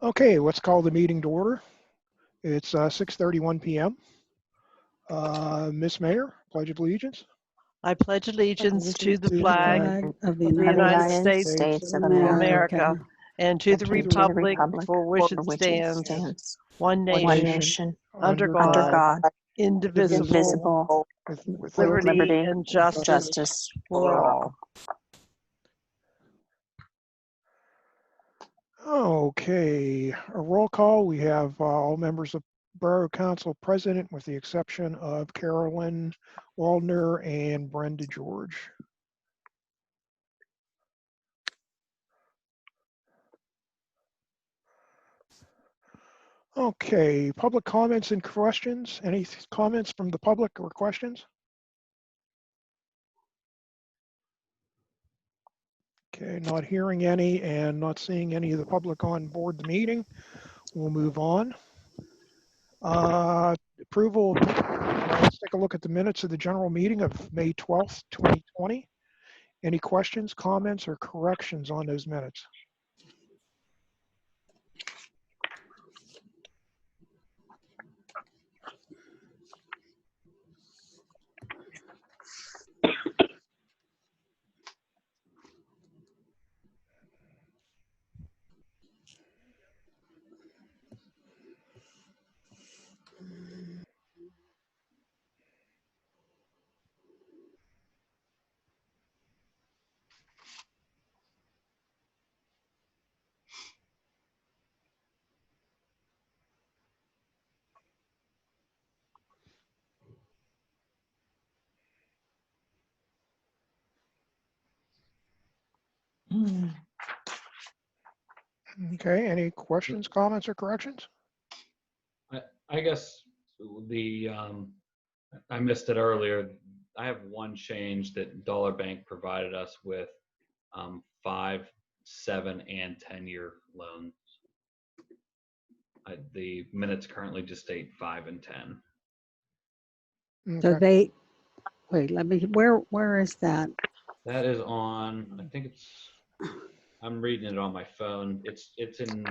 Okay, let's call the meeting to order. It's 6:31 p.m. Miss Mayor, Pledge of Allegiance. I pledge allegiance to the flag of the of the United States of of America and to the republic for which it stands, one nation, under God, indivisible, with liberty and justice for all. Okay, a roll call. We have all members of Borough Council present with the exception of Carolyn Waldner and Brenda George. Okay, public comments and questions. Any comments from the public or questions? Okay, not hearing any and not seeing any of the public on board the meeting. We'll move on. Approval. Let's take a look at the minutes of the general meeting of May 12th, 2020. Any questions, comments, or corrections on those minutes? Okay, any questions, comments, or corrections? I guess I missed it earlier. I have one change that Dollar Bank provided us with 5, 7, and 10-year loans. The minutes currently just state 5 and 10. Okay. So wait, where is that? That is on, I think I'm reading it on my phone. It's in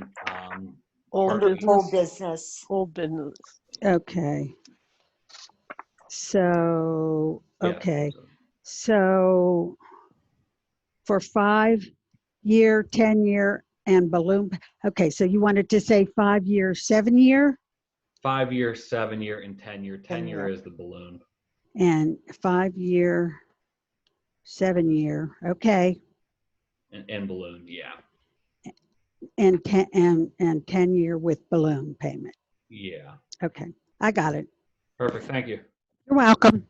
Old business. Old business. Okay. So, okay. Yeah. So for 5-year, 10-year, and balloon. Okay, so you wanted to say 5-year, 7-year? 5-year, 7-year, and 10-year. 10-year is the balloon. And 5-year, 7-year. Okay. And balloon, yeah. And 10-year with balloon payment. Yeah. Okay, I got it. Perfect. Thank you. You're welcome.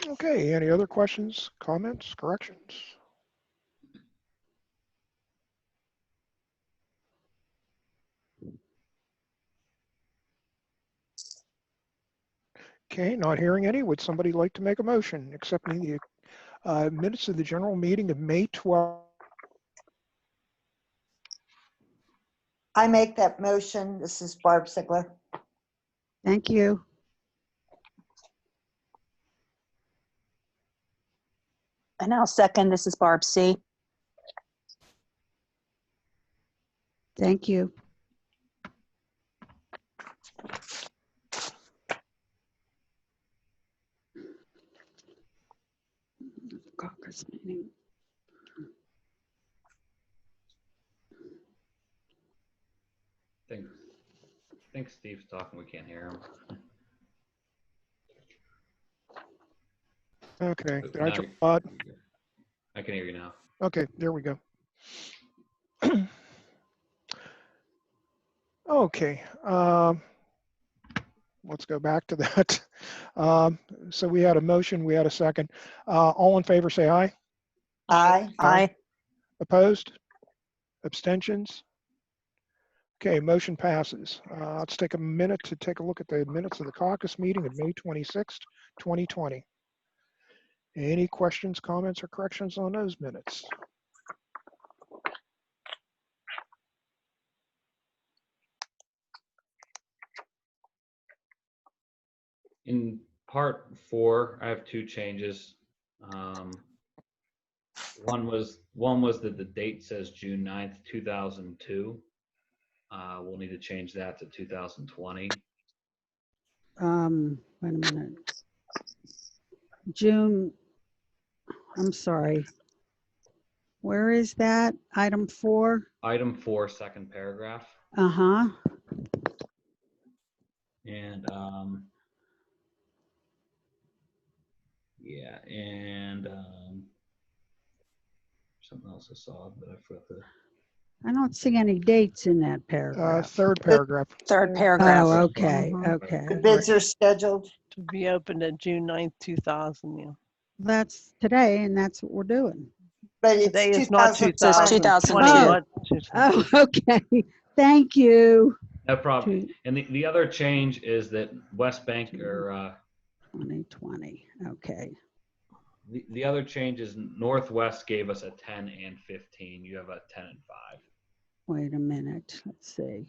Okay, any other questions, comments, corrections? Okay, not hearing any. Would somebody like to make a motion accepting the minutes of the general meeting of May 12th? I make that motion. This is Barb Sigler. Thank you. And I'll second. This is Barb C. Thank you. Caucus meeting. I think Steve's talking. We can't hear him. Okay, did I Now drop? I can hear you now. Okay, there we go. Okay, let's go back to that. So we had a motion, we had a second. All in favor, say aye. Aye. Aye. Opposed? Abstentions? Okay, motion passes. Let's take a minute to take a look at the minutes of the caucus meeting of May 26th, 2020. Any questions, comments, or corrections on those minutes? In part 4, I have 2 changes. One was that the date says June 9th, 2002. We'll need to change that to 2020. Wait a minute. June, I'm sorry. Where is that? Item 4? Item 4, second paragraph. Uh-huh. And yeah, and something else I saw, but I forgot the. I don't see any dates in that paragraph. Third paragraph. Third paragraph. Oh, okay, Mhm. The okay. bids are scheduled. To be opened at June 9th, 2000, yeah. That's today, and that's what we're doing. But it's Today is not 2020. 2020. Oh. What? Oh, okay. Thank you. No problem. To And the other change is that West Bank or 2020. Okay. the other change is Northwest gave us a 10 and 15. You have a 10 and 5. Wait a minute. Let's see.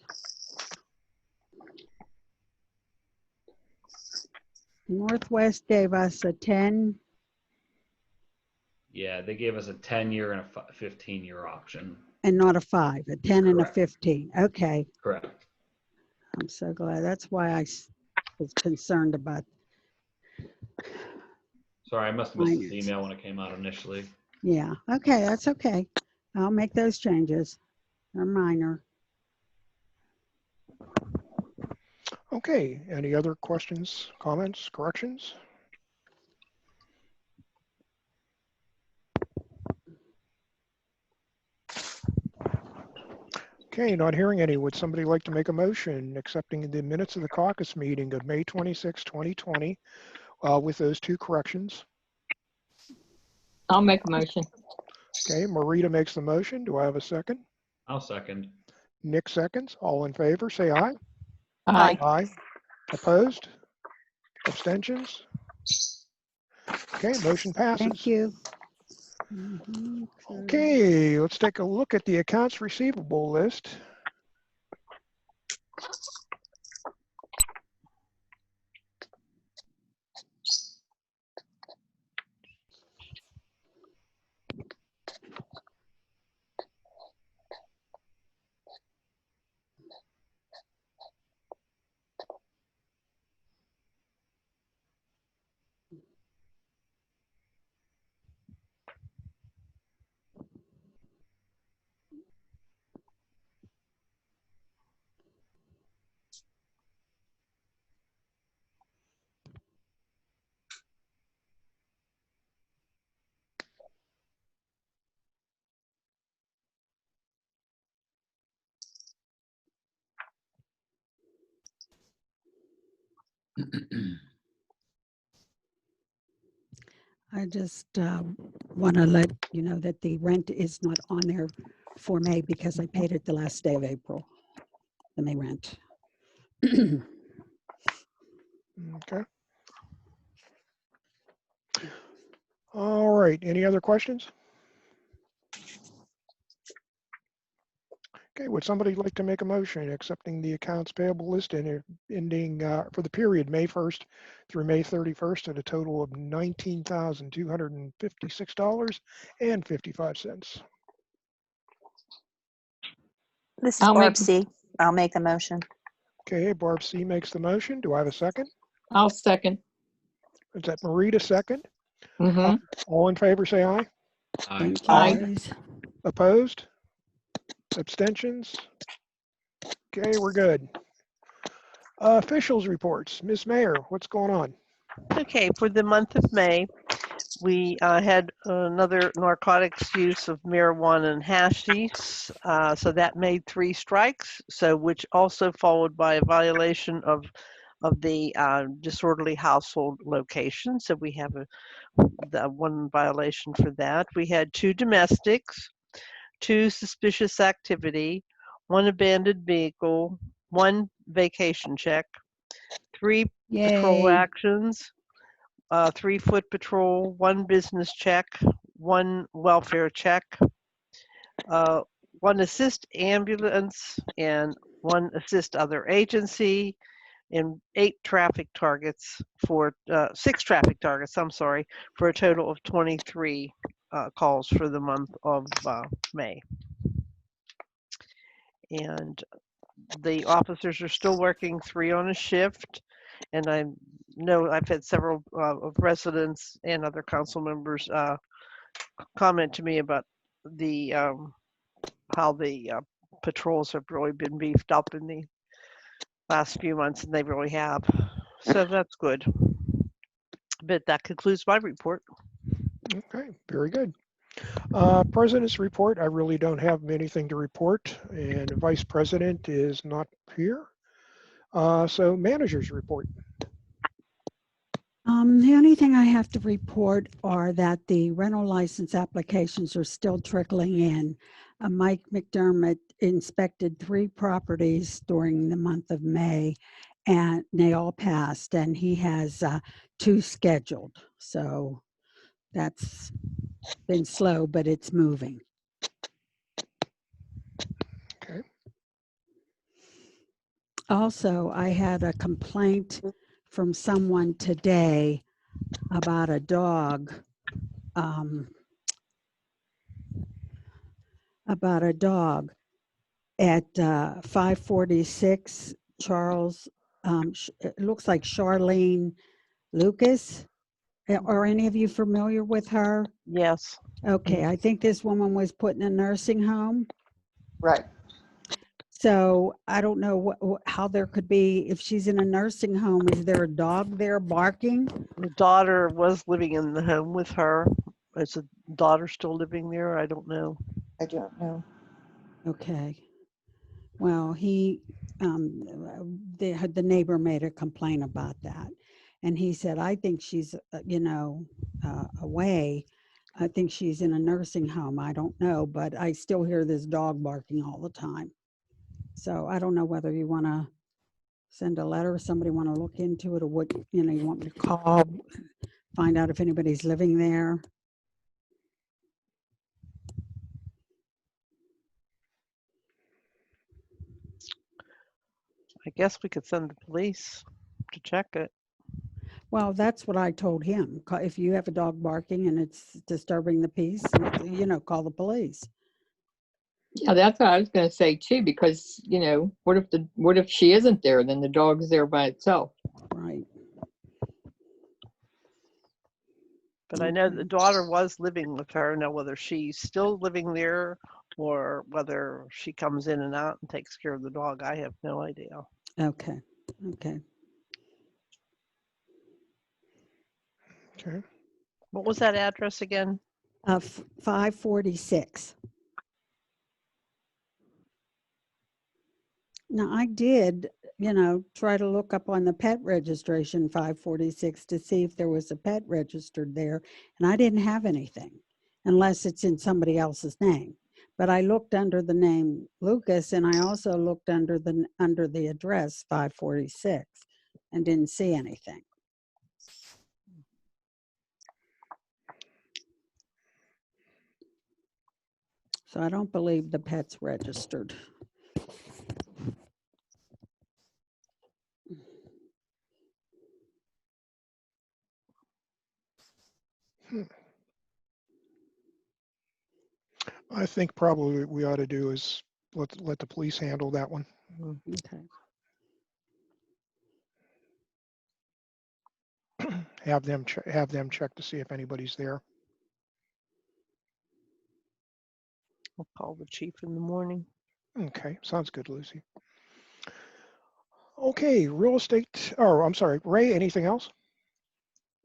Northwest gave us a 10. Yeah, they gave us a 10-year and a 15-year option. And not a 5, a 10 and a Correct. 15. Okay. Correct. I'm so glad. That's why I was concerned about. Sorry, I must have missed this Finance. email when it came out initially. Yeah. Okay. That's okay. I'll make those changes. They're minor. Okay, any other questions, comments, corrections? Okay, not hearing any. Would somebody like to make a motion accepting the minutes of the caucus meeting of May 26, 2020 with those 2 corrections? I'll make a motion. Okay, Marita makes the motion. Do I have a second? I'll second. Nick seconds. All in favor, say aye. Aye. Aye. Opposed? Abstentions? Okay, motion passes. Thank you. Mhm. Okay, let's take a look at the accounts receivable list. I just want to let you know that the rent is not on there for May because I paid it the last day of April, the May rent. Okay. All right, any other questions? Okay, would somebody like to make a motion accepting the accounts payable list ending for the period May 1st through May 31st at a total of $19,256.55? This is I'll Barb make- C. I'll make the motion. Okay, Barb C makes the motion. Do I have a second? I'll second. Is that Marita second? Mm-hmm. All in favor, say aye. Aye. Thank you, Aye. guys. Opposed? Abstentions? Okay, we're good. Officials reports. Ms. Mayor, what's going on? Okay, for the month of May, we had another narcotics use of marijuana and hashish. So that made 3 strikes. So which also followed by a violation of the disorderly household location. So we have the 1 violation for that. We had 2 domestics, 2 suspicious activity, 1 abandoned vehicle, 1 vacation check, 3 patrol Yay. actions, 3 foot patrol, 1 business check, 1 welfare check, 1 assist ambulance, and 1 assist other agency, and 8 traffic targets for 6 traffic targets, I'm sorry, for a total of 23 calls for the month of May. And the officers are still working 3 on a shift. And I know I've had several of residents and other council members comment to me about the how the patrols have really been beefed up in the last few months, and they really have. So that's good. But that concludes my report. Okay, very good. President's report, I really don't have anything to report, and the Vice President is not here. So manager's report. The only thing I have to report are that the rental license applications are still trickling in. Mike McDermott inspected 3 properties during the month of May, and they all passed, and he has 2 scheduled. So that's been slow, but it's moving. Okay. Also, I had a complaint from someone today about a dog, at 546 Charles. It looks like Charlene Lucas. Are any of you familiar with her? Yes. Okay, I think this woman was put in a nursing home. Right. So I don't know how there could be, if she's in a nursing home, is there a dog there barking? The daughter was living in the home with her. Is the daughter still living there? I don't know. I don't know. Okay. Well, the neighbor made a complaint about that. And he said, I think she's, away. I think she's in a nursing home. I don't know, but I still hear this dog barking all the time. So I don't know whether you want to send a letter, somebody want to look into it, or what, you want me to call, find out if anybody's living there. I guess we could send the police to check it. Well, that's what I told him. If you have a dog barking and it's disturbing the peace, call the police. Yeah, that's what I was going to say too, because, what if she isn't there? Then the dog's there by itself. Right. But I know the daughter was living with her. Now, whether she's still living there or whether she comes in and out and takes care of the dog, I have no idea. Okay. Okay. Okay. What was that address again? 546. Now, I did, try to look up on the pet registration 546 to see if there was a pet registered there, and I didn't have anything unless it's in somebody else's name. But I looked under the name Lucas, and I also looked under the address 546 and didn't see anything. So I don't believe the pet's registered. I think probably what we ought to do is let the police handle that one. Okay. Have them check to see if anybody's there. I'll call the chief in the morning. Okay, sounds good, Lucy. Okay, real estate. Oh, I'm sorry, Ray. Anything else?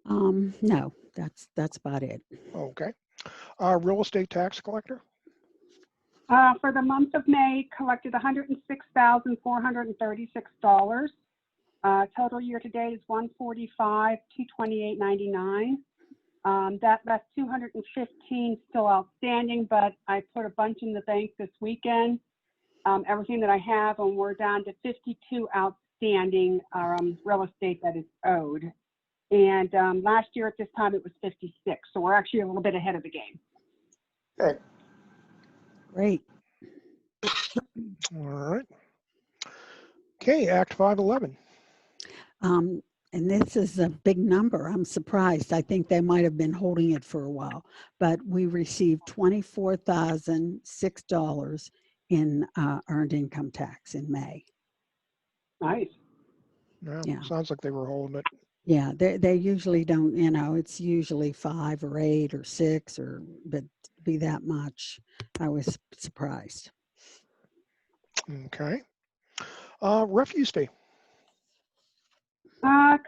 No, that's about it. Okay. Real estate tax collector. For the month of May, collected $106,436. Total year to date is $145,228.99. That left $215 still outstanding, but I put a bunch in the bank this weekend. Everything that I have, and we're down to 52 outstanding real estate that is owed. And last year at this time it was 56, so we're actually a little bit ahead of the game. Good. Great. All right. Okay, Act 511. And this is a big number. I'm surprised. I think they might have been holding it for a while, but we received $24,006 in earned income tax in May. Nice. Yeah, Yeah. sounds like they were holding it. Yeah, they usually don't, it's usually 5 or 8 or 6 but to be that much, I was surprised. Okay. Refuse fee.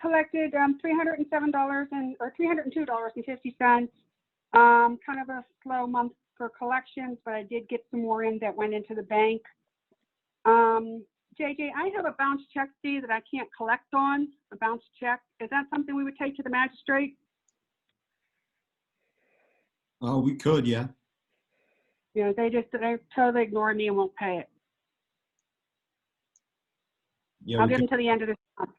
Collected $302.50. Kind of a slow month for collections, but I did get some more in that went into the bank. JJ, I have a bounce check fee that I can't collect on, a bounce check. Is that something we would take to the magistrate? Oh, we could, yeah. They totally ignore me and won't pay it. Yeah, I'll we give could. them to the end of this month.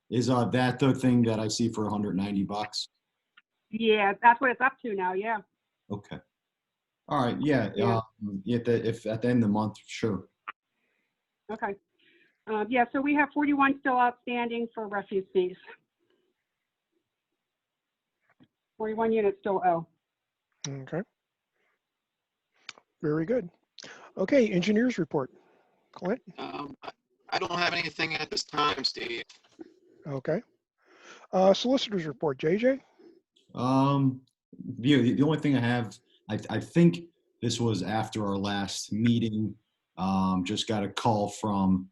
Is that the thing that I see for $190? Yeah, that's what it's up to now, yeah. Okay. All right. Yeah. Yeah. If at the end of the month, sure. Okay. Yeah, so we have 41 still outstanding for refuse fees. 41 units still owe. Okay. Very good. Okay, engineers report. Clint? I don't have anything at this time, Steve. Okay. Solicitors report. JJ? The only thing I have, I think this was after our last meeting. Just got a call from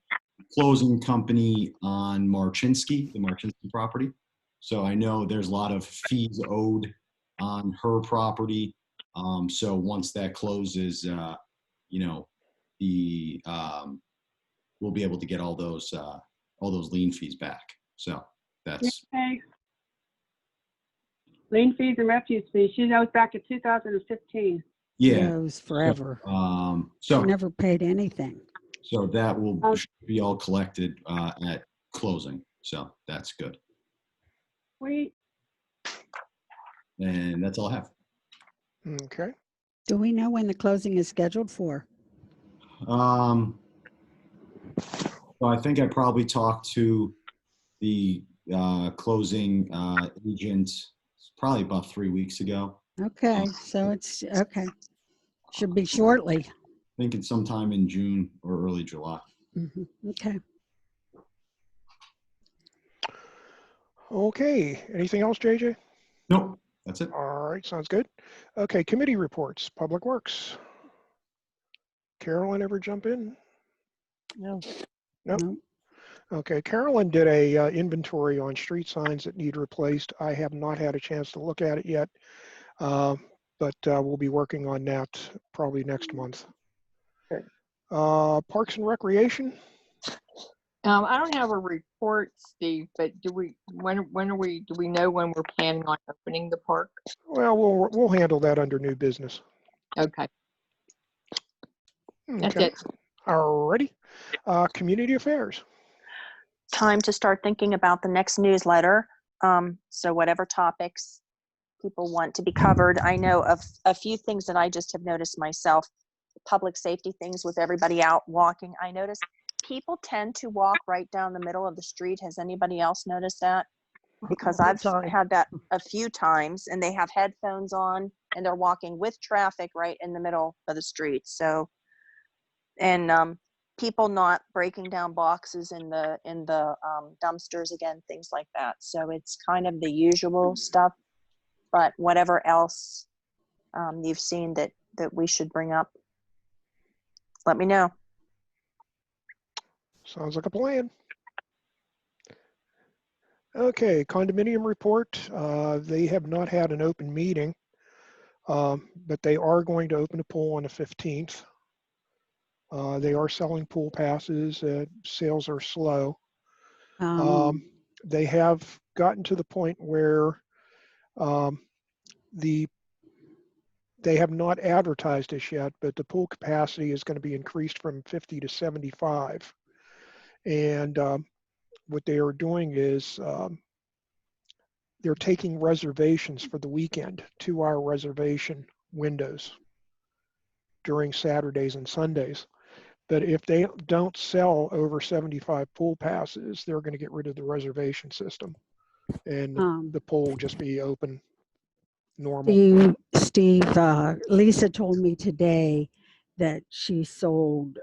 closing company on the Marchinsky property. So I know there's a lot of fees owed on her property. So once that closes, we'll be able to get all those lien fees back. So that's. Okay. Lien fees and refuse fees. She knows back to 2015. Yeah. It was forever. So She never paid anything. So that will should be all collected at closing. So that's good. Sweet. And that's all I have. Okay. Do we know when the closing is scheduled for? So I think I probably talked to the closing agent probably about 3 weeks ago. Okay, so it's okay. Should be shortly. Thinking sometime in June or early July. Okay. Okay. Anything else, JJ? Nope. That's it. All right. Sounds good. Okay. Committee reports. Public Works. Carolyn, ever jump in? No. Nope. Nope. Okay. Carolyn did a inventory on street signs that need replaced. I have not had a chance to look at it yet, but we'll be working on that probably next month. Okay. Parks and Recreation. I don't have a report, Steve, but do we know when we're planning on opening the park? Well, we'll handle that under new business. Okay. That's Okay. it. Alrighty. Community Affairs. Time to start thinking about the next newsletter. So whatever topics people want to be covered. I know of a few things that I just have noticed myself. Public safety things with everybody out walking. I notice people tend to walk right down the middle of the street. Has anybody else noticed that? Because All I've the time. had that a few times, and they have headphones on and they're walking with traffic right in the middle of the street. So, and people not breaking down boxes in the dumpsters, again, things like that. So it's kind of the usual stuff, but whatever else you've seen that we should bring up, let me know. Sounds like a plan. Okay, condominium report. They have not had an open meeting, but they are going to open a pool on the 15th. They are selling pool passes. Sales are slow. They have gotten to the point where they have not advertised this yet, but the pool capacity is going to be increased from 50 to 75. And what they are doing is they're taking reservations for the weekend, 2-hour reservation windows during Saturdays and Sundays. But if they don't sell over 75 pool passes, they're going to get rid of the reservation system. and Um, the poll will just be open, normal. Steve, Lisa told me today that she sold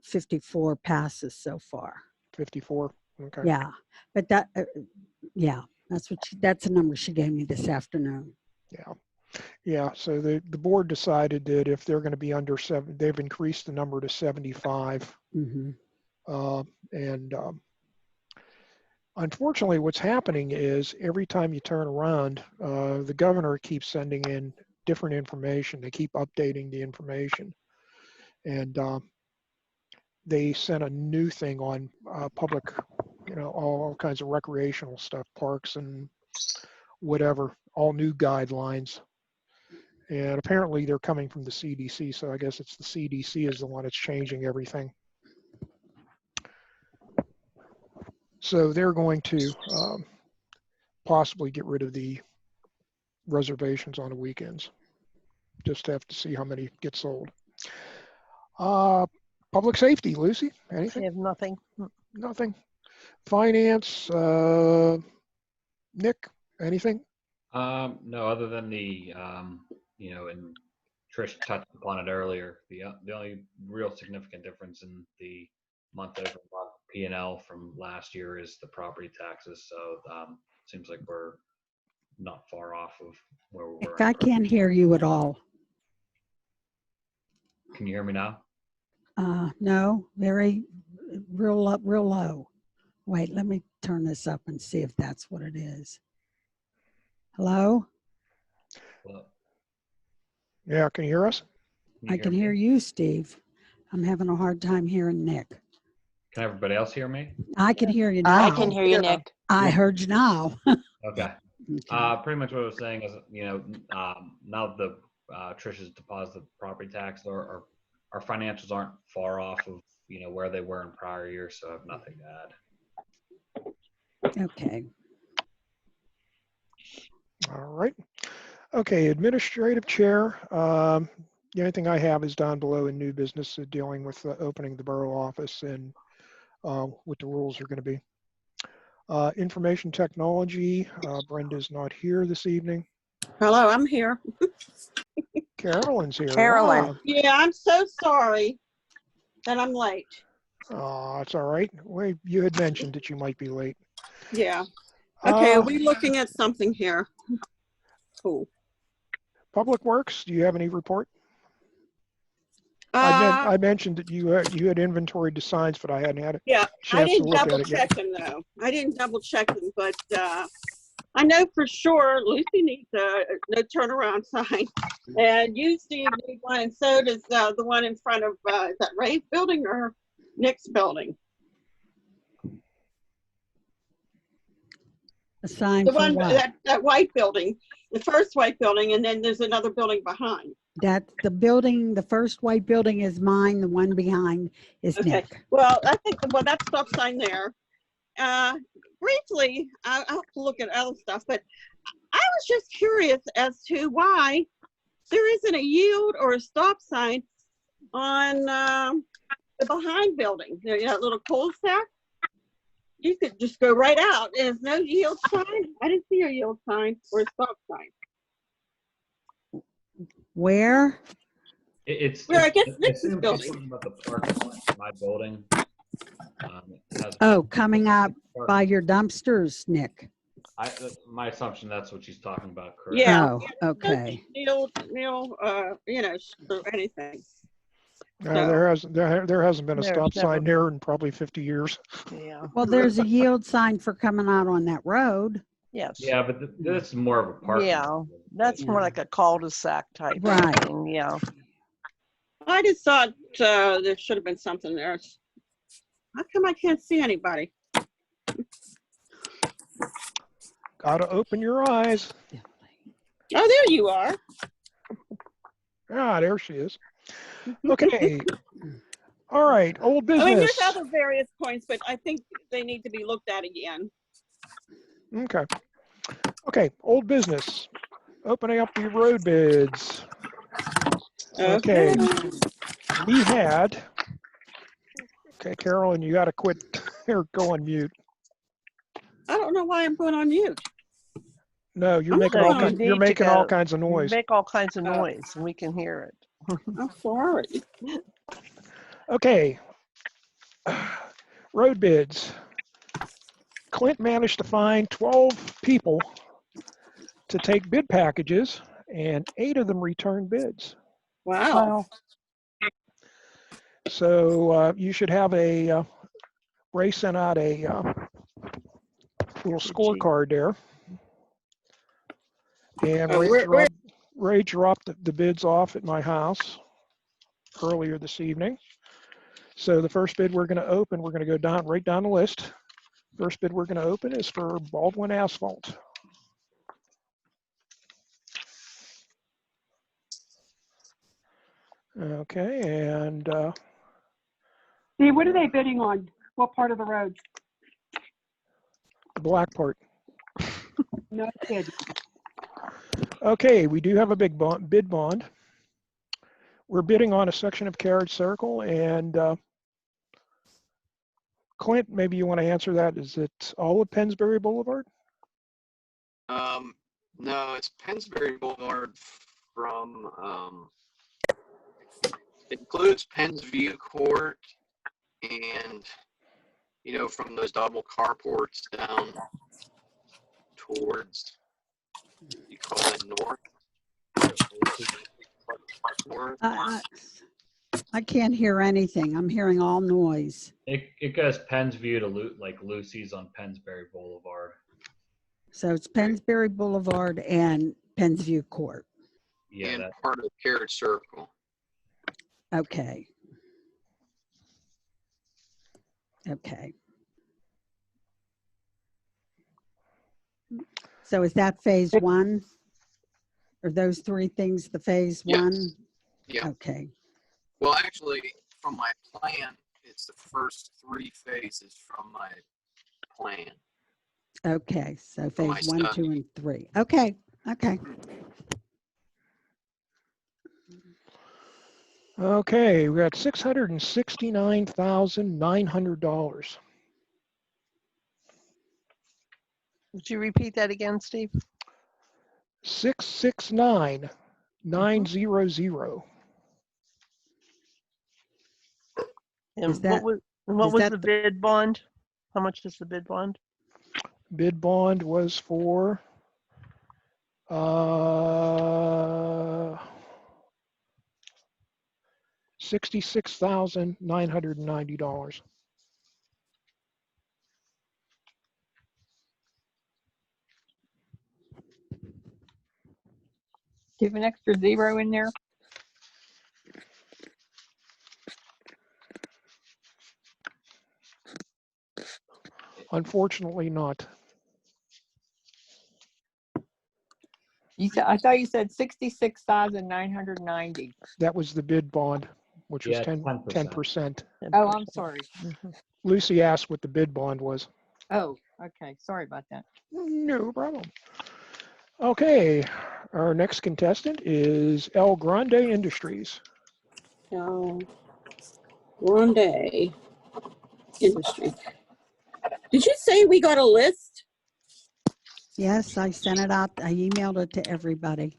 54 passes so far. 54. Okay. Yeah, but yeah, that's the number she gave me this afternoon. Yeah. Yeah. So the board decided that if they're going to be under 7, they've increased the number to 75. Mm-hmm. And unfortunately, what's happening is every time you turn around, the governor keeps sending in different information. They keep updating the information. And they sent a new thing on public, all kinds of recreational stuff, parks and whatever, all new guidelines. And apparently they're coming from the CDC. So I guess it's the CDC is the one that's changing everything. So they're going to possibly get rid of the reservations on the weekends. Just have to see how many get sold. Public safety, Lucy, I anything? have nothing. Nothing. Finance, Nick, anything? No, other than the, and Trish touched upon it earlier, the only real significant difference in the month-over-month P&L from last year is the property taxes. So seems like we're not far off of where we were. Nick, I can't hear you at all. Can you hear me now? No, real low. Wait, let me turn this up and see if that's what it is. Hello? Well, Yeah, can you hear us? I can hear you, Steve. I'm having a hard time hearing Nick. Can everybody else hear me? I can hear you now. I can hear you, Nick. I heard you now. Okay. Okay. Pretty much what I was saying is, now that Trish's deposited property tax, our financials aren't far off of, where they were in prior years, so I have nothing to add. Okay. All right. Okay, administrative chair. The only thing I have is down below in new business dealing with opening the borough office and what the rules are going to be. Information technology, Brenda's not here this evening. Hello, I'm here. Carolyn's here. Carolyn. Wow. Yeah, I'm so sorry that I'm late. Oh, it's all right. Well, you had mentioned that you might be late. Yeah. Okay, are Uh, we looking at something here? Cool. Public Works, do you have any report? I mentioned that you had inventoried the signs, but I hadn't had a Yeah, I chance to didn't look at double it yet. check them though. I didn't double check them, but I know for sure Lucy needs a no turnaround sign, and you, Steve, need one, and so does the one in front of is that Ray's building or Nick's building? A sign The for one what? that white building, the first white building, and then there's another building behind. That's the building, the first white building is mine, the one behind is Okay. Nick. Well, I think that stop sign there. Briefly, I'll have to look at other stuff, but I was just curious as to why there isn't a yield or a stop sign on the behind building. There, little cul-de-sac. You could just go right out. There's no yield sign. I didn't see a yield sign or a stop sign. Where? Well, I guess Nick's it's building. something about the parking lot in my building. It has Oh, coming up by your dumpsters, Nick. my assumption that's what she's talking about, correct? Yeah. Oh, okay. Yield, or anything. There hasn't been a There's stop never sign there in probably 50 years. Yeah. Well, there's a yield sign for coming out on that road. Yes. Yeah, but this is more of a parking Yeah. lot. That's more like a cul-de-sac type. Right. thing, yeah. I just thought there should have been something there. How come I can't see anybody? Gotta open your eyes. Oh, there you are. Ah, there she is. Okay. All right, old I mean, business. there's other various points, but I think they need to be looked at again. Okay. Okay, old business. Opening up the road bids. Okay. We had, okay, Carolyn, you gotta quit or go on mute. I don't know why I'm going on mute. No, you're I'm making not all on kinds, need you're to making all go. kinds of You noise. make all kinds of Oh. noise, and we can hear it. I'm sorry. Okay. Road bids. Clint managed to find 12 people to take bid packages, and 8 of them returned bids. Wow. So you should have a, Ray sent out a little scorecard there. And Oh, Ray dropped the bids off at my house earlier this evening. So the first bid we're going to open, we're going to go right down the list. First bid we're going to open is for Baldwin Asphalt. Okay, and Steve, what are they bidding on? What part of the road? the black part. No kid. Okay, we do have a big bid bond. We're bidding on a section of Carriage Circle, and Clint, maybe you want to answer that. Is it all of Pennsbury Boulevard? No, it's Pennsbury Boulevard from, it includes Penns View Court and, from those double carports down towards, you call it north? North. I can't hear anything. I'm hearing all noise. It goes Penns View to like Lucy's on Pennsbury Boulevard. So it's Pennsbury Boulevard and Pennsview Court. Yeah, And that, part of the Carriage Circle. Okay. Okay. So is that phase one? Are those 3 things the phase Yes. one? Yeah. Okay. Well, actually, from my plan, it's the first 3 phases from my plan. Okay. So For my phase 1, study. 2, and 3. Okay. Okay. Okay, we got $669,900. Would you repeat that again, Steve? 669,900. And Is that- what is was that the bid bond? How much is the bid bond? Bid bond was for $66,990. Do you have an extra 0 in there? Unfortunately not. I thought you said 66,990. That was the bid bond, which was Yeah, 10%. Oh, I'm sorry. Lucy asked what the bid bond was. Oh, okay. Sorry about that. No problem. Okay, our next contestant is El Grande Industries. Grande Industry. Did you say we got a list? Yes, I sent it out. I emailed it to everybody.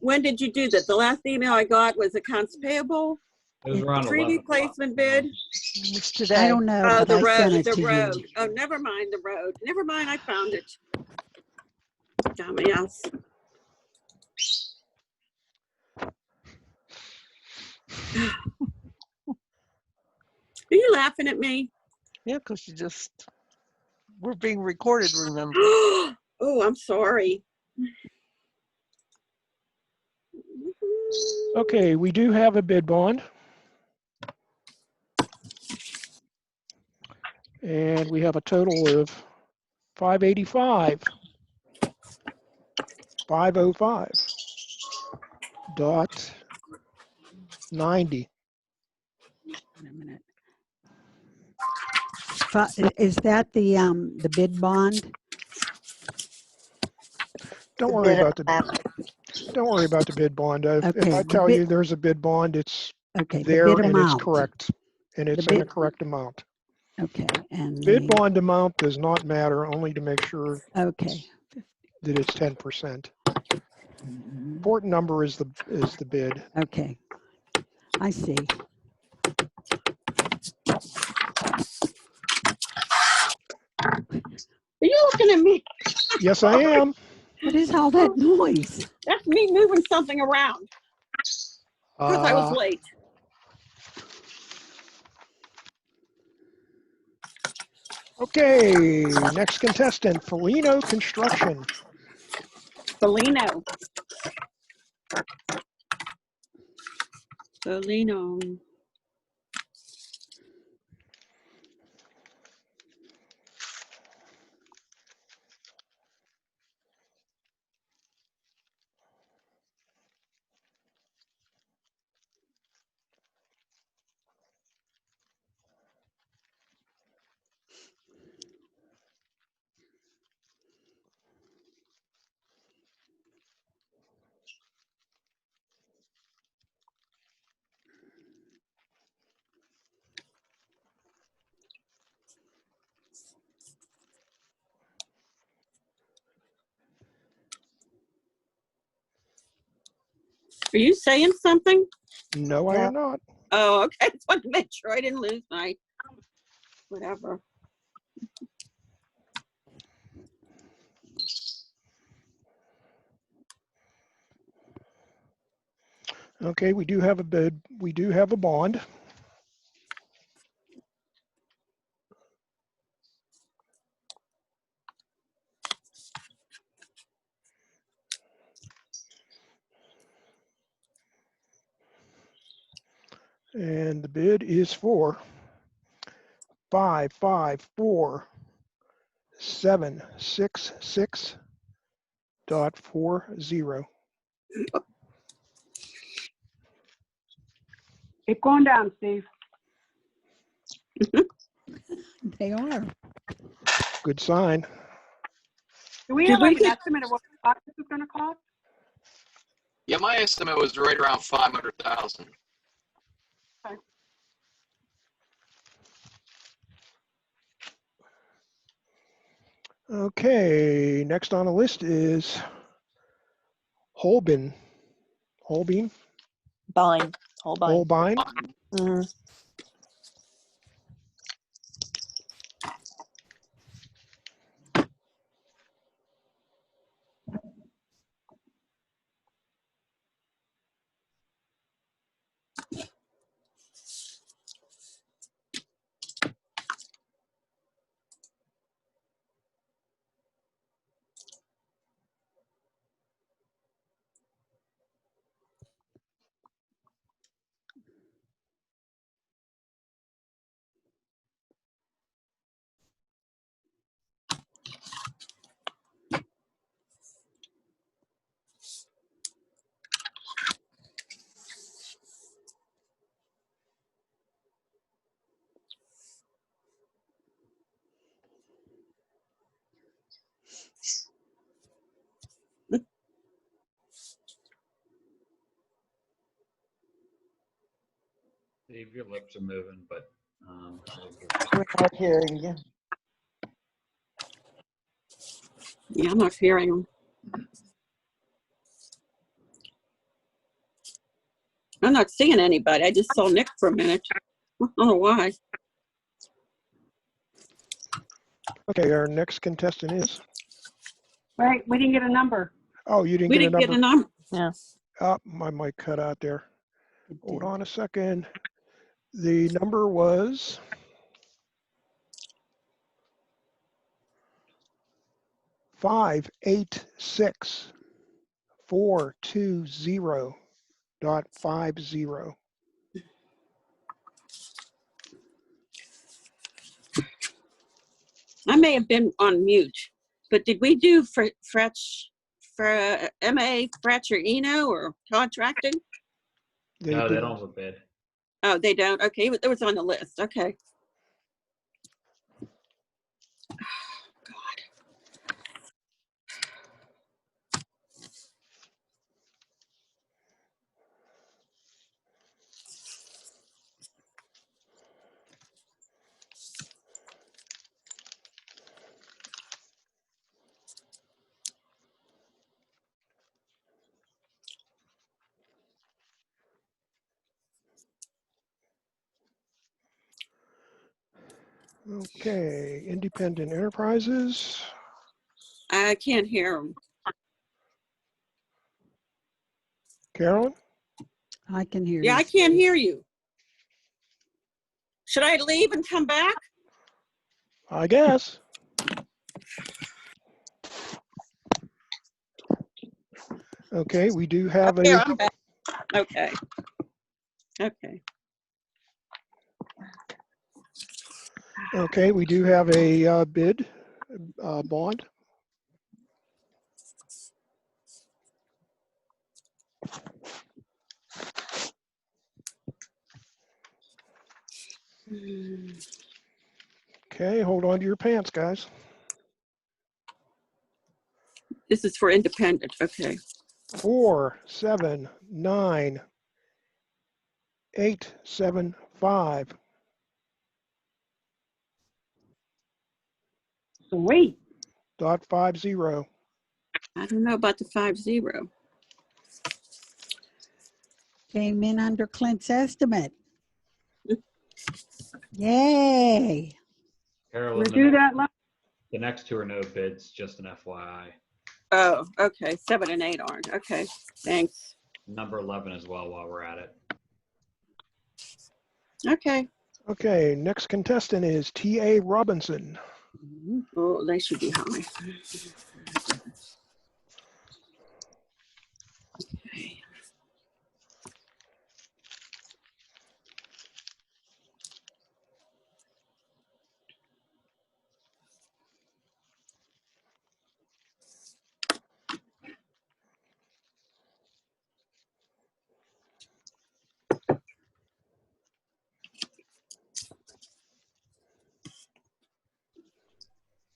When did you do that? The last email I got was accounts payable, it was around tree 11 replacement bid. It's today. I don't know, Oh, but the I sent road, it the to road. you. Oh, never mind the road. Never mind, I found it. Dumbass. Are you laughing at me? Yeah, because we're being recorded, remember? Oh, I'm sorry. Okay, we do have a bid bond. And we have a total of 585, 505 dot 90. Wait a minute. Is that the bid bond? Don't The worry bid about the amount. bid bond. If Okay, I the tell bid- you there's a bid bond, it's Okay, the there bid and it's amount. correct. And it's The in the bid- correct amount. Okay, and Bid the, bond amount does not matter, only to make sure okay. that it's 10%. Important number is the bid. Okay, I see. Are you looking at me? Yes, I am. What is all that noise? That's me moving something around because I was Uh, late. Okay, next contestant, Felino Construction. Bellino. Bellino. Are you saying something? No, I am not. Oh, okay. Just wanted to make sure I didn't lose my whatever. Okay, we do have a bid. We do have a bond. And the bid is for 554,766.40. Keep going down, Steve. They are. Good sign. Do we Did have we like an get- estimate of what the box is going to cost? Yeah, my estimate was right around 500,000. Okay, next on the list is Holbein. Holbein? Bind, whole bind. Holbein. Mm. Steve, your lips are moving, but We're not hearing you. Yeah, I'm not hearing them. I'm not seeing anybody. I just saw Nick for a minute. I don't know why. Okay, our next contestant is. Wait, we didn't get a number. Oh, you didn't We get a didn't get number. a number. Yeah. Oh, my mic cut out there. It Hold did. on a second. The number was 586,420.50. I may have been on mute, but did we do for MA Fretch or Eno or contracting? They no, they didn't. don't have a bid. Oh, they don't. Okay, it was on the list. Okay. Okay, Independent Enterprises. I can't hear him. Carolyn? I can hear Yeah, you. I can't hear you. Should I leave and come back? I guess. Okay, we do have Here, a, I'm back. Okay. Okay. okay, we do have a bid, bond. Okay, hold on to your pants, guys. This is for independent. Okay. 479875. Sweet. .50. I don't know about the 50. Came in under Clint's estimate. Yay. Carolyn, We do that. the next two are no bids, just an FYI. Oh, okay. 7 and 8 aren't. Okay. Thanks. Number 11 as well while we're at it. Okay. Okay, next contestant is T.A. Robinson. Oh, they should be high. Okay.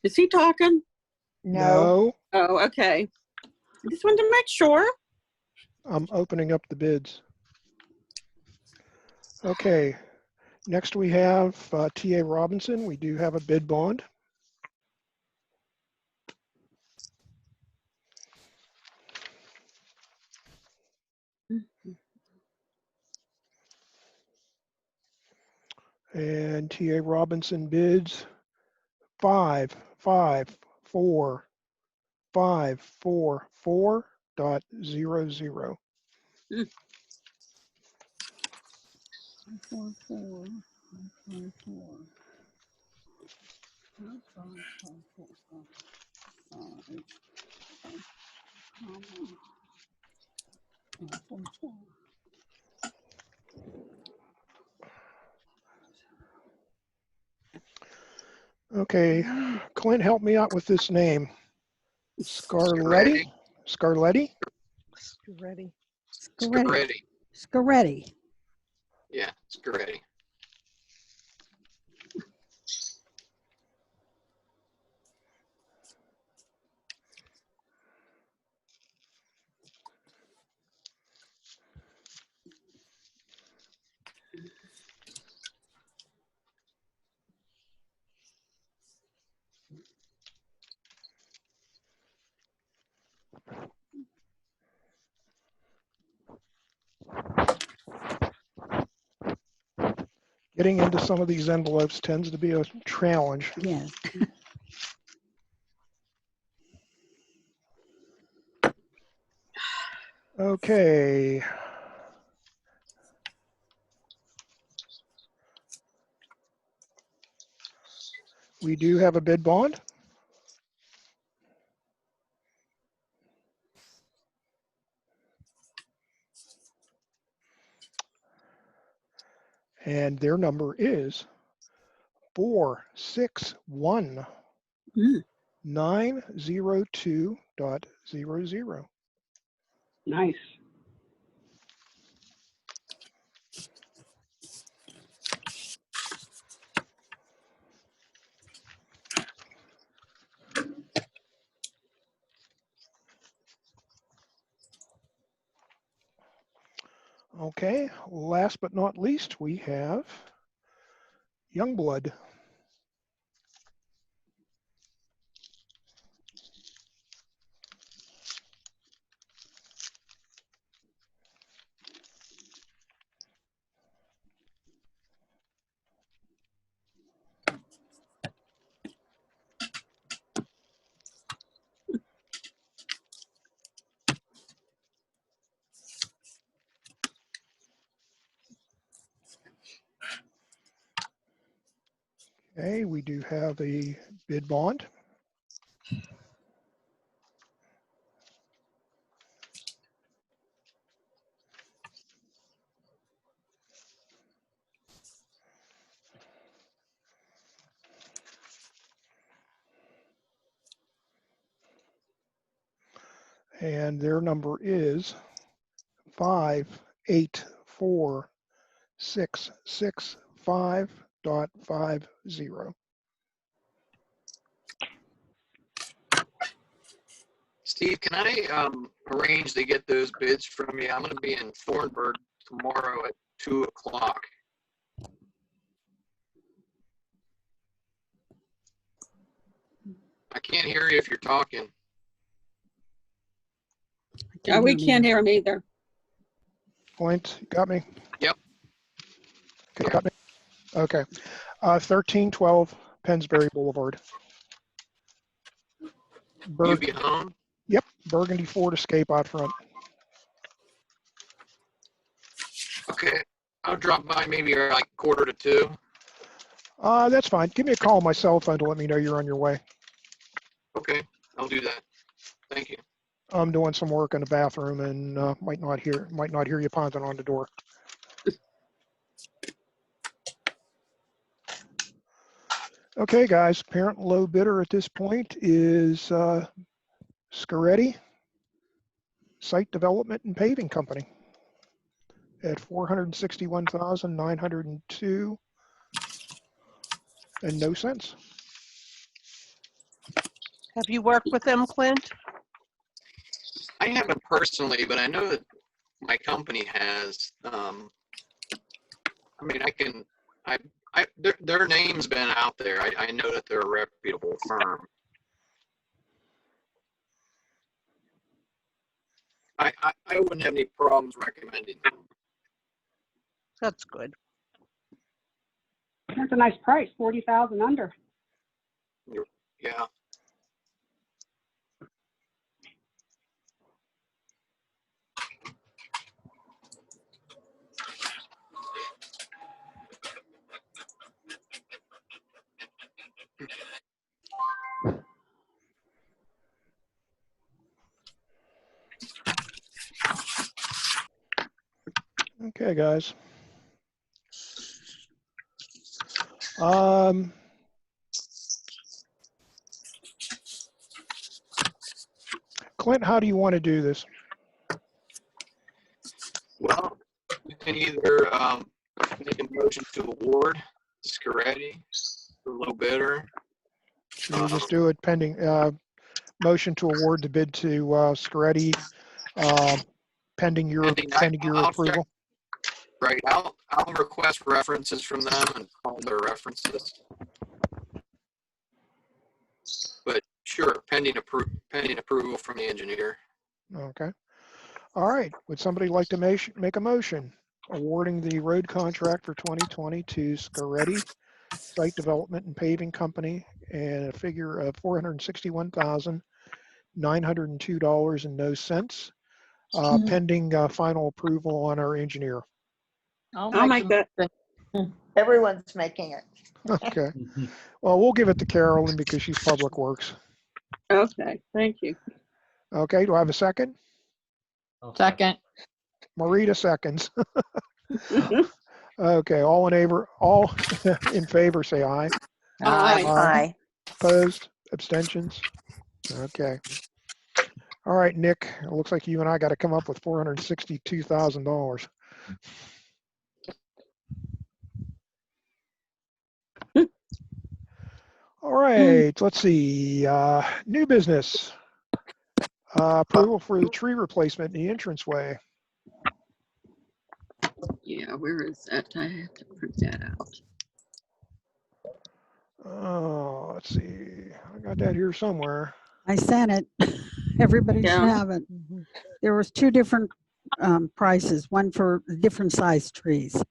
Is he talking? No. Oh, okay. I just wanted to make sure. I'm opening up the bids. Okay, next we have T.A. Robinson. We do have a bid bond. And T.A. Robinson bids 554.00. Hmm. 544, 544. 544. Okay, Clint, help me out with this name. Scarletti? Scarletti? Ready. Scaretti. Scaretti. Scaretti. Yeah, Scaretti. Getting into some of these envelopes tends to be a challenge. Yes. Okay. We do have a bid bond. And their number is 461 Mm. 902.00. Nice. Okay, last but not least, we have Youngblood. Okay, we do have a bid bond. And their number is 584665.50. Steve, can I arrange to get those bids from you? I'm going to be in Thornburg tomorrow at 2 o'clock. I can't hear you if you're talking. Yeah, we can't hear him either. Clint, you got me? Yep. Okay, got me? Okay. 1312 Pennsbury Boulevard. You be home? Yep, Burgundy Ford Escape out front. Okay. I'll drop by maybe like 1:45. That's fine. Give me a call on my cell phone to let me know you're on your way. Okay. I'll do that. Thank you. I'm doing some work in the bathroom and might not hear you pounding on the door. Okay, guys. Apparent low bidder at this point is Scaretti Site Development and Paving Company at $461,902 and no cents. Have you worked with them, Clint? I haven't personally, but I know that my company has. I mean, their name's been out there. I know that they're a reputable firm. I wouldn't have any problems recommending them. That's good. That's a nice price, 40,000 under. Yeah. Okay, guys. Clint, how do you want to do this? Well, you can either make a motion to award Scaretti, the low bidder. We'll just do it pending motion to award the bid to Scaretti, pending your approval. Right. I'll request references from them and call their references. But sure, pending approval from the engineer. Okay. All right. Would somebody like to make a motion awarding the road contract for 2020 to Scaretti Site Development and Paving Company and a figure of $461,902 and no cents, pending final approval on our engineer. I'll make that. Everyone's making it. Okay. Well, we'll give it to Carolyn because she's Public Works. Okay, thank you. Okay. Do I have a second? Second. Marita seconds. Okay. All in favor, say aye. Aye. Aye. Opposed? Abstentions? Okay. All right, Nick, it looks like you and I got to come up with $462,000. All right, let's see. New business. Approval for the tree replacement in the entranceway. Yeah, where is that? I have to print that out. Oh, let's see. I got that here somewhere. I sent it. Everybody should Yeah. have it. There was two different prices, one for different size trees.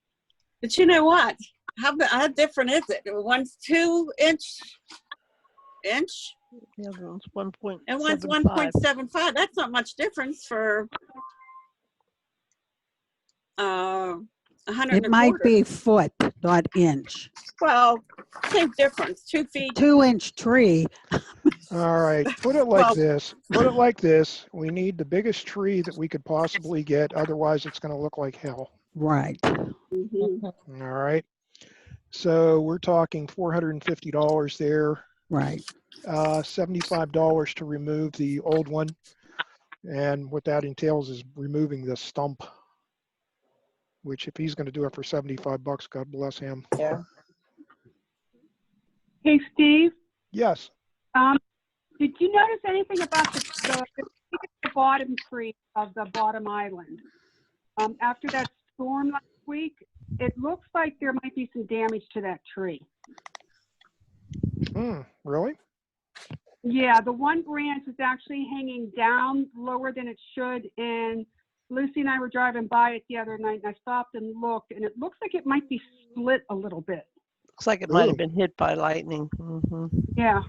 But you know what? How different is it? One's 2 inch, The other one's 1.75. and one's 1.75. That's not much difference for 100 It might be foot. not inch. Well, same difference, 2 feet. 2-inch tree. All right, put it like Well- this. Put it like this. We need the biggest tree that we could possibly get. Otherwise, it's going to look like hell. Right. Mhm. All right. So we're talking $450 there. Right. $75 to remove the old one. And what that entails is removing the stump, which if he's going to do it for $75, God bless him. Yeah. Hey, Steve, Yes. did you notice anything about the bottom tree of the bottom island? After that storm last week, it looks like there might be some damage to that tree. Really? Yeah, the one branch is actually hanging down lower than it should, and Lucy and I were driving by it the other night, and I stopped and looked, and it looks like it might be split a little bit. Looks like it might Ooh. have been hit by lightning. Mhm. Yeah.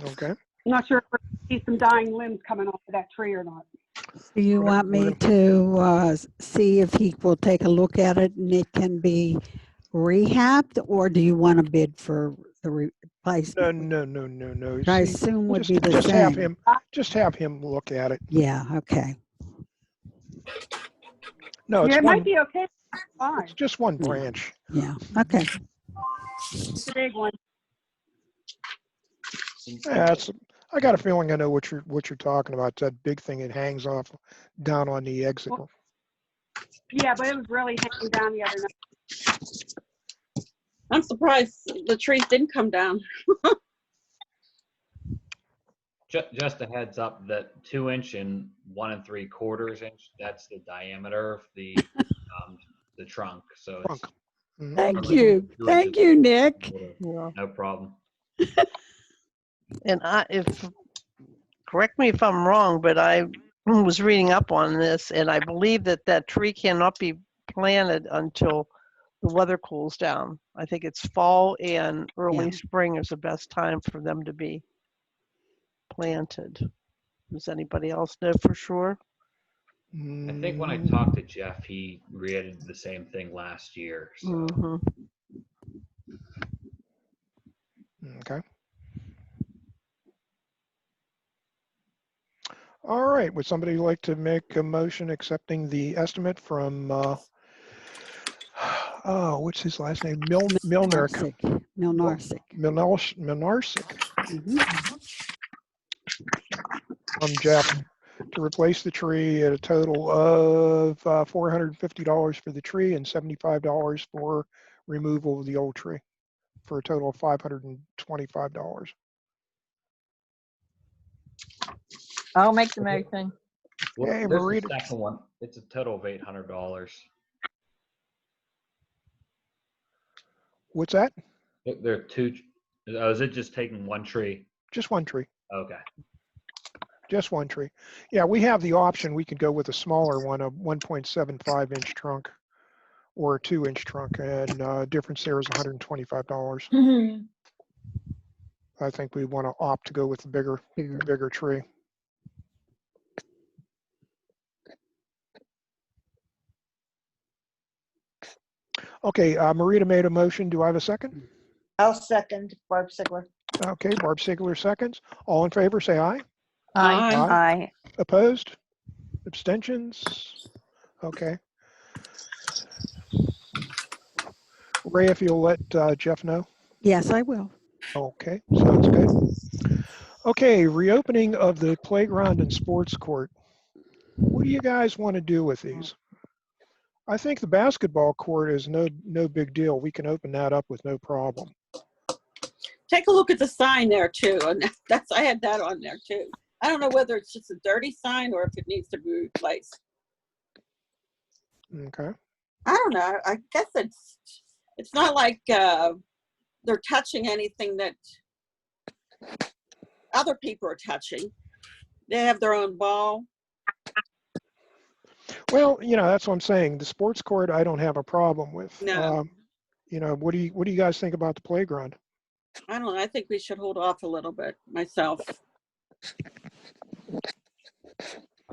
Okay. I'm not sure if we're going to see some dying limbs coming off of that tree or not. Do you We're want me gonna- to see if he will take a look at it and it can be rehabbed, or do you want to bid for the replacement? No. I See, assume would just, be the just same. have him look at it. Yeah, okay. No, it's Yeah, it one, might be okay. Fine. it's just one branch. Yeah, okay. It's a big one. I got a feeling I know what you're talking about. It's that big thing that hangs off down on the exit. Yeah, but it was really hanging down the other night. I'm surprised the trees didn't come down. Just a heads up that 2-inch and 1 3/4 inch, that's the diameter of the trunk. So it's Trunk. Mhm. Thank Probably you. 2 Thank inches you, Nick. shorter. Yeah. No problem. And correct me if I'm wrong, but I was reading up on this, and I believe that tree cannot be planted until the weather cools down. I think it's fall and early Yeah. spring is the best time for them to be planted. Does anybody else know for sure? I think when I talked to Jeff, he reiterated the same thing last year. So Mhm. Okay. All right. Would somebody like to make a motion accepting the estimate from, what's his last name? Milner. Milnarsic. Milnarsic Mhm. from Jeff to replace the tree at a total of $450 for the tree and $75 for removal of the old tree for a total of $525. I'll make the motion. well, Hey, there's Marita. the second one. It's a total of $800. What's that? There are two. Is it just taking one tree? Just one tree. Okay. Just one tree. Yeah, we have the option. We could go with a smaller one, a 1.75 inch trunk or a 2-inch trunk, and difference there is $125. I think we want to opt to go with the bigger tree. Okay, Marita made a motion. Do I have a second? I'll second Barb Sigler. Okay, Barb Sigler seconds. All in favor, say aye. Aye. Aye. Opposed? Abstentions? Okay. Ray, if you'll let Jeff know. Yes, I will. Okay, sounds good. Okay, reopening of the playground and sports court. What do you guys want to do with these? I think the basketball court is no big deal. We can open that up with no problem. Take a look at the sign there too, and I had that on there too. I don't know whether it's just a dirty sign or if it needs to be replaced. Okay. I don't know. I guess it's not like they're touching anything that other people are touching. They have their own ball. Well, that's what I'm saying. The sports court, I don't have a problem with. No. What do you guys think about the playground? I don't know. I think we should hold off a little bit myself.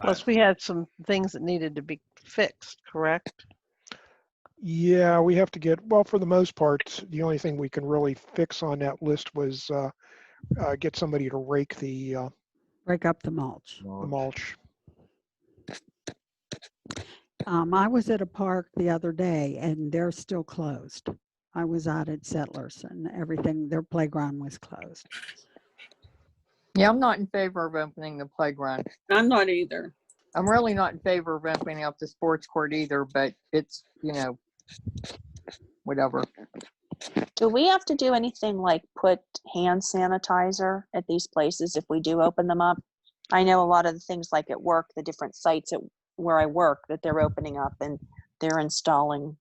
Plus, we had some things that needed to be fixed, correct? Yeah, we have to get, well, for the most part, the only thing we can really fix on that list was get somebody to rake the Break up the mulch. mulch. I was at a park the other day and they're still closed. I was out at Settlers and everything, their playground was closed. Yeah, I'm not in favor of opening the playground. I'm not either. I'm really not in favor of opening up the sports court either, but it's, whatever. Do we have to do anything like put hand sanitizer at these places if we do open them up? I know a lot of the things like at work, the different sites where I work that they're opening up and they're installing,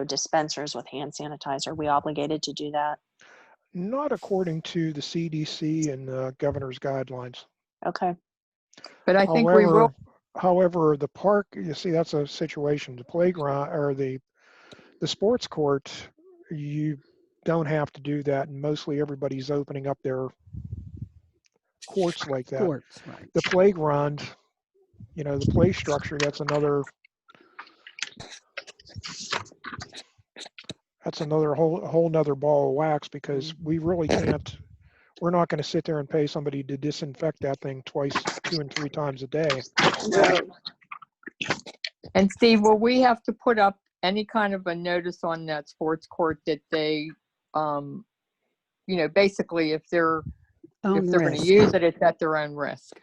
dispensers with hand sanitizer. Are we obligated to do that? Not according to the CDC and the governor's guidelines. Okay. But I think we will. However, the park, you see, that's a situation. The playground or the sports court, you don't have to do that, and mostly everybody's opening up their courts like that. Courts, right. The playground, the play structure, that's another whole nother ball of wax, because we really can't, we're not going to sit there and pay somebody to disinfect that thing twice, 2 and 3 times a day. Right. And Steve, will we have to put up any kind of a notice on that sports court that they, basically if they're going to use it, it's at their own risk?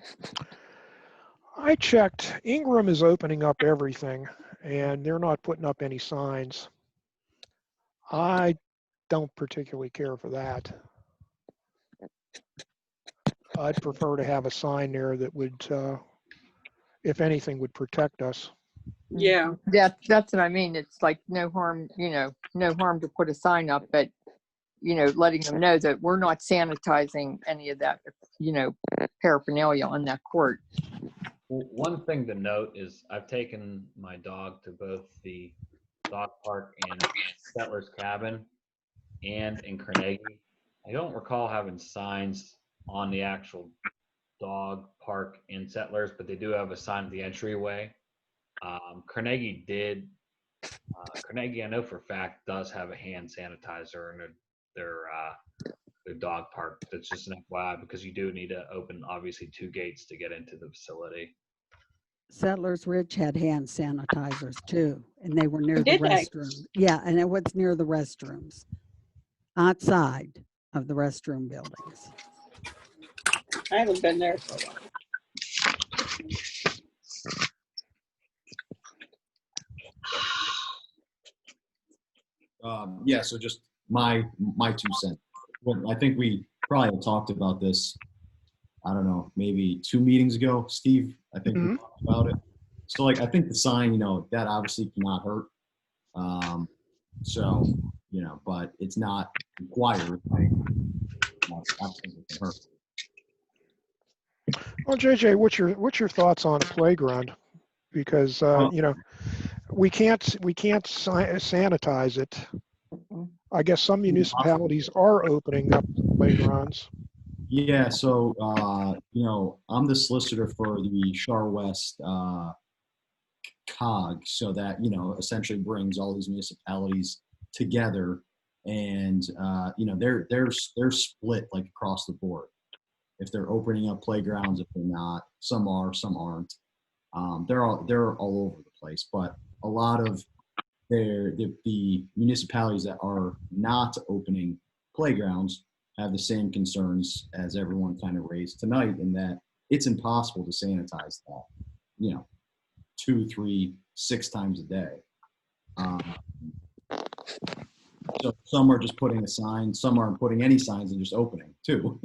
I checked. Ingram is opening up everything, and they're not putting up any signs. I don't particularly care for that. I'd prefer to have a sign there that would, if anything, would protect us. Yeah. That's what I mean. It's like no harm, no harm to put a sign up, but, letting them know that we're not sanitizing any of that, paraphernalia on that court. One thing to note is I've taken my dog to both the dog park and Settler's Cabin and in Carnegie. I don't recall having signs on the actual dog park in Settlers, but they do have a sign at the entryway. Carnegie did. Carnegie, I know for a fact, does have a hand sanitizer in their dog park. That's just an FYI, because you do need to open obviously 2 gates to get into the facility. Settlers Ridge had hand sanitizers too, and they were near the Did they? restroom. Yeah, and it was near the restrooms, outside of the restroom buildings. I haven't been there for a while. Yeah, so just my 2 cents. Well, I think we probably talked about this, I don't know, maybe 2 meetings ago, Steve. I think we talked about it. So, I think the sign, that obviously cannot hurt. But it's not required. Right? Absolutely can hurt. Well, JJ, what's your thoughts on a playground? Because we can't sanitize it. I guess some municipalities are opening up playgrounds. Yeah, so I'm the solicitor for the Char West COG, so that essentially brings all these municipalities together, and they're split like across the board. If they're opening up playgrounds, if they're not, some are, some aren't. They're all over the place, but a lot of the municipalities that are not opening playgrounds have the same concerns as everyone kind of raised tonight, in that it's impossible to sanitize that, 2, 3, 6 times a day. So some are just putting a sign, some aren't putting any signs and just opening too.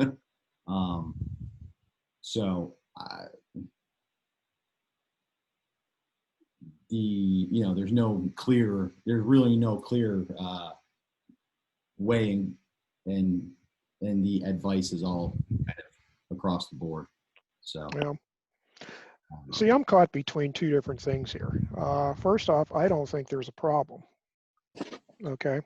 There's really no clear way, and the advice is all kind of across the board. So, Well, see, I'm caught between 2 different things here. First off, I don't think there's a problem. Okay.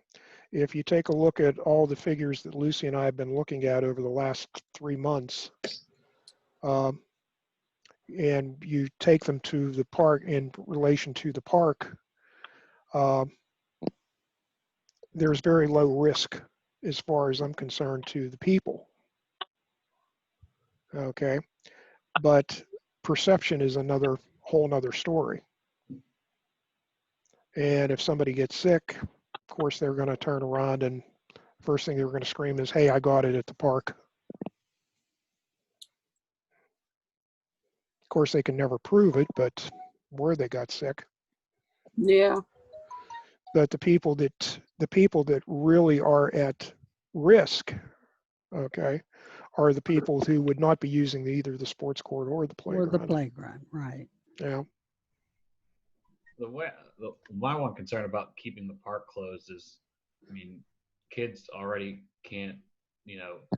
If you take a look at all the figures that Lucy and I have been looking at over the last 3 months, and you take them to the park in relation to the park, there's very low risk as far as I'm concerned to the people. Okay, but perception is another whole nother story. And if somebody gets sick, of course they're going to turn around and first thing they're going to scream is, "Hey, I got it at the park." Of course, they can never prove it, but where they got sick. Yeah. But the people that really are at risk, okay, are the people who would not be using either the sports court or the Or the playground. playground, right. Yeah. My one concern about keeping the park closed is, I mean, kids already can't,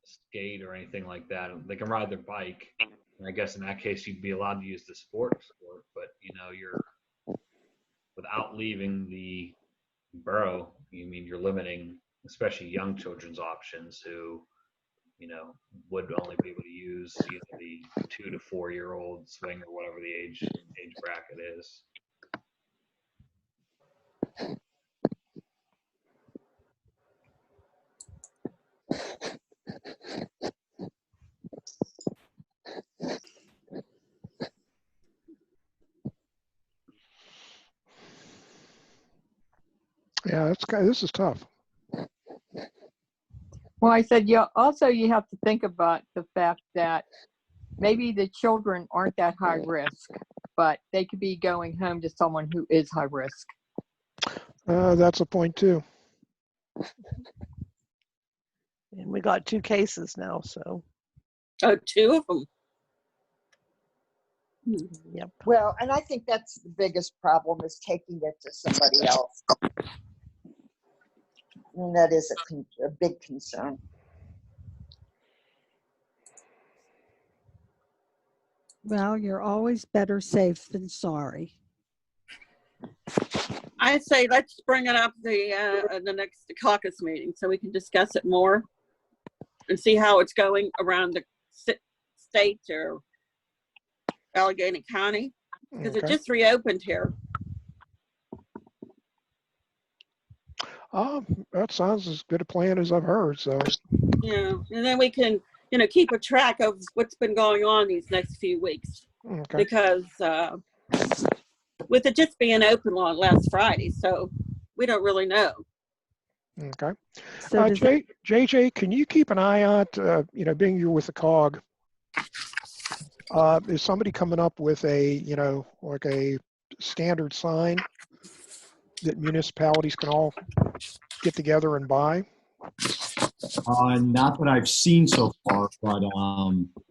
skate or anything like that. They can ride their bike. And I guess in that case, you'd be allowed to use the sports court, but you're without leaving the borough. You're limiting, especially young children's options who, would only be able to use either the 2 to 4 year old swing or whatever the age bracket is. Yeah, this is tough. Well, I said, yeah, also you have to think about the fact that maybe the children aren't that high risk, but they could be going home to someone who is high risk. That's a point too. And we got 2 cases now, so. Oh, 2 of them. Yep. Well, and I think that's the biggest problem is taking it to somebody else. And that is a big concern. Well, you're always better safe than sorry. I say let's bring it up the next caucus meeting so we can discuss it more and see how it's going around the state or Allegheny County, because it just reopened here. That sounds as good a plan as I've heard. So Yeah, and then we can keep a track of what's been going on these next few weeks, because with it just being open on last Friday, so we don't really know. Okay. So JJ, can you keep an eye out, being you're with the COG, is somebody coming up with a, like a standard sign that municipalities can all get together and buy? Not that I've seen so far, but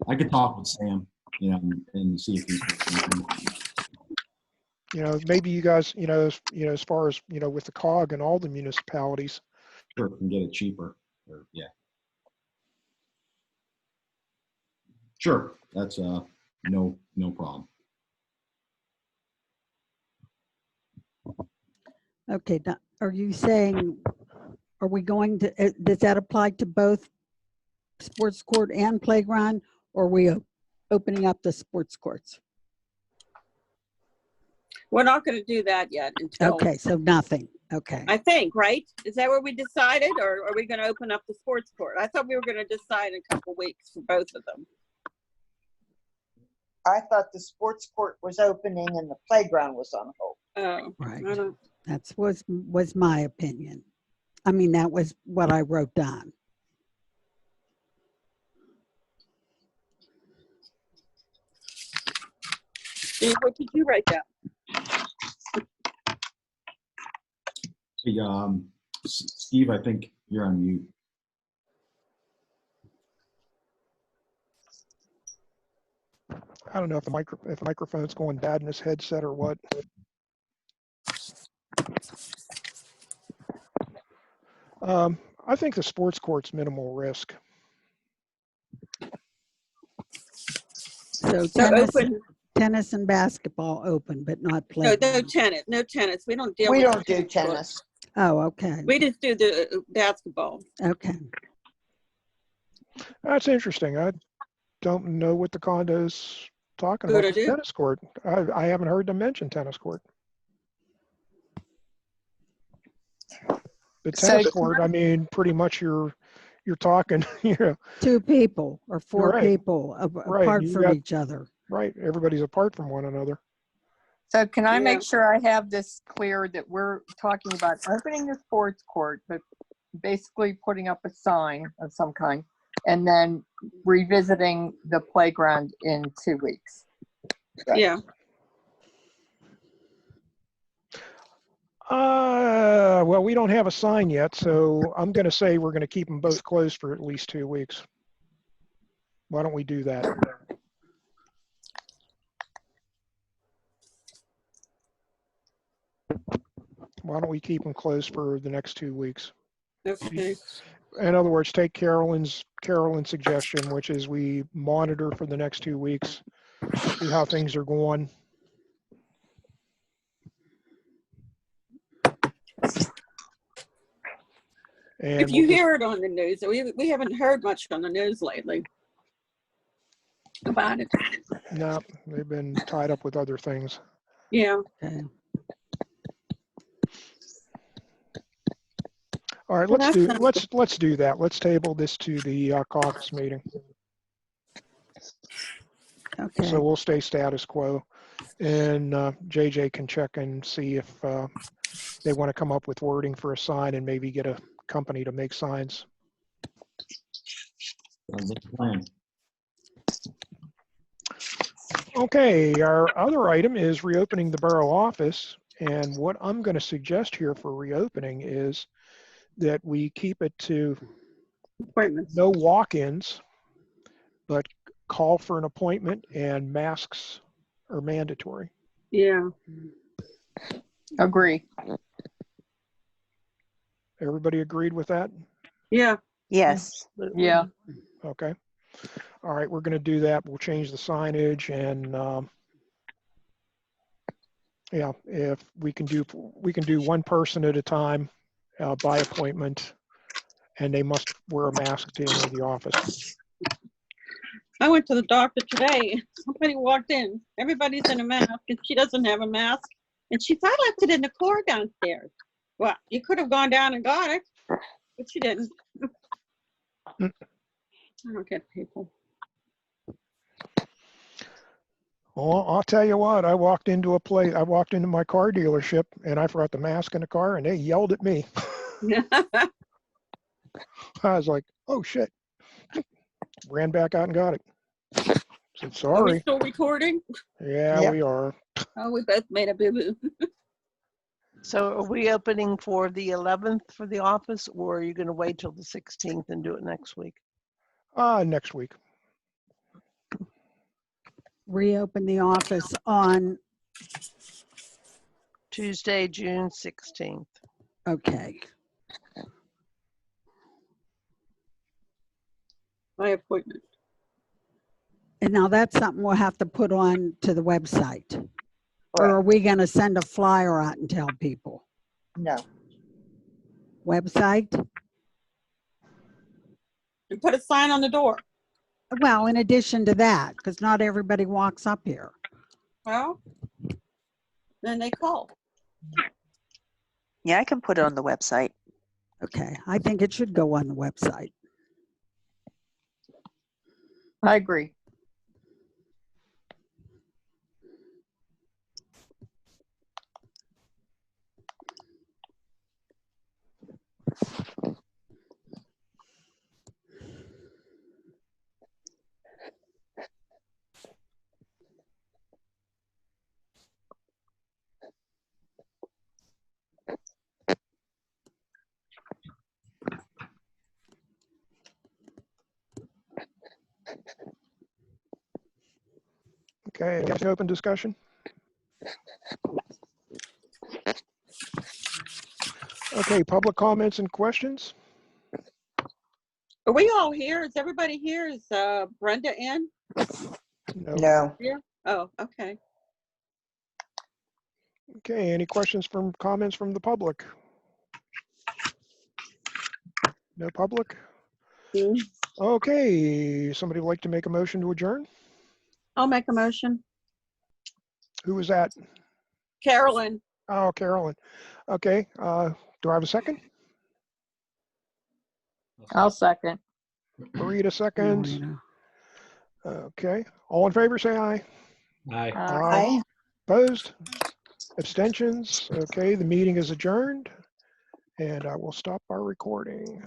I could talk with Sam, and see if he's. Maybe you guys, as far as, with the COG and all the municipalities. Sure, can get it cheaper. Yeah. Sure, that's no problem. Okay, now, are you saying, are we going to, does that apply to both sports court and playground, or are we opening up the sports courts? We're not going to do that yet until. Okay, so nothing. Okay. I think, right? Is that where we decided, or are we going to open up the sports court? I thought we were going to decide in a couple weeks for both of them. I thought the sports court was opening and the playground was on hold. Oh, right. That was my opinion. I mean, that was what I wrote down. Steve, what did you write down? Hey, Steve, I think you're on mute. I don't know if the microphone's going bad in this headset or what. I think the sports court's minimal risk. So tennis and basketball open, but not play. No tennis. No tennis. We don't deal. We with don't do tennis. Oh, okay. We just do the basketball. Okay. That's interesting. I don't know what the condos talking Good about the idea. tennis court. I haven't heard them mention tennis court. The So tennis court, I mean, pretty much you're talking, you know, 2 people or 4 right, people right. apart You from got, each other. right. Everybody's apart from one another. So can I Yeah. make sure I have this clear that we're talking about opening the sports court, but basically putting up a sign of some kind and then revisiting the playground in 2 weeks? Yeah. Well, we don't have a sign yet, so I'm going to say we're going to keep them both closed for at least 2 weeks. Why don't we do that? Why don't we keep them closed for the next 2 weeks? Okay. In other words, take Carolyn's suggestion, which is we monitor for the next 2 weeks, see how things are going. And If you hear it on the news, we haven't heard much on the news lately about it. no, they've been tied up with other things. Yeah. Okay. All right, let's do that. Let's table this to the caucus meeting. Okay. So we'll stay status quo, and JJ can check and see if they want to come up with wording for a sign and maybe get a company to make signs. Sounds like a plan. Okay, our other item is reopening the borough office. And what I'm going to suggest here for reopening is that we keep it to Appointments. no walk-ins, but call for an appointment, and masks are mandatory. Yeah. Agree. Everybody agreed with that? Yeah. Yes. Yeah. Okay. All right, we're going to do that. We'll change the signage, and yeah, if we can do one person at a time by appointment, and they must wear a mask to enter the office. I went to the doctor today. Somebody walked in. Everybody's in a mask, and she doesn't have a mask. And she thought I left it in the car downstairs. Well, you could have gone down and got it, but she didn't. I don't get people. Well, I'll tell you what, I walked into my car dealership, and I forgot the mask in the car, and they yelled at me. I was like, oh shit. Ran back out and got it. Said, Are we sorry. still recording? Yeah, Yep. we are. Oh, we both made a boo-boo. So are we opening for the 11th for the office, or are you going to wait till the 16th and do it next week? Next week. Reopen the office on, Tuesday, June 16th. okay. My appointment. And now that's something we'll have to put on to the website. Or are we going to send a flyer out and tell people? No. Website? And put a sign on the door. Well, in addition to that, because not everybody walks up here. Well, then they call. Yeah, I can put it on the website. Okay, I think it should go on the website. I agree. Okay, any open discussion? Okay, public comments and questions? Are we all here? Is everybody here? Is Brenda in? No. No. Yeah. Oh, okay. Okay, any comments from the public? No public? Mm. Okay, somebody like to make a motion to adjourn? I'll make a motion. Who was that? Carolyn. Oh, Carolyn. Okay, do I have a second? I'll second. Marita seconds. Marina. Okay, all in favor, say aye. Aye. Aye. Opposed? Abstentions? Okay, the meeting is adjourned, and I will stop our recording.